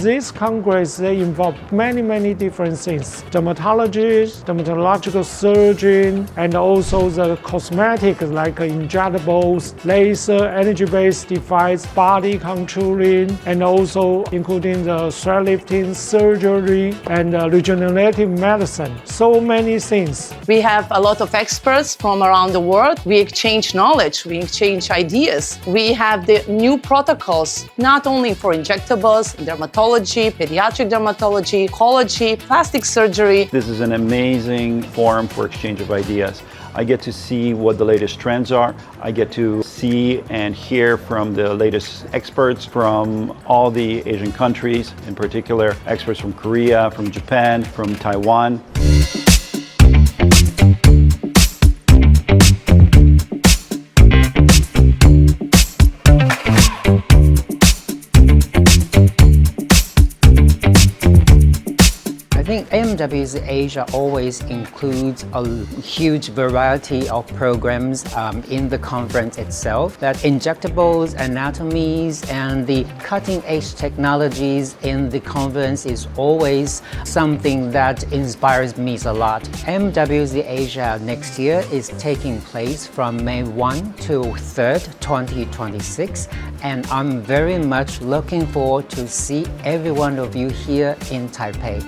this Congress, they involve many different things. Dermatologists, dermatological surgeon, and also the cosmetics like injectables, laser, energy-based device, body contouring, and also including the thread lifting, surgery, and regenerative medicine. So many things. We have a lot of experts from around the world. We exchange knowledge, we exchange ideas. We have the new protocols, not only for injectables, dermatology, pediatric dermatology, oncology, plastic surgery. This is an amazing forum for exchange of ideas. I get to see what the latest trends are. I get to see and hear from the latest experts from all the Asian countries, in particular experts from Korea, from Japan, from Taiwan. I think AMWC Asia always includes a huge variety of programs in the conference itself. That injectables, anatomies, and the cutting-edge technologies in the conference is always something that inspires me a lot. AMWC Asia next year is taking place from May 1 to 3rd, 2026, and I'm very much looking forward to see every one of you here in Taipei.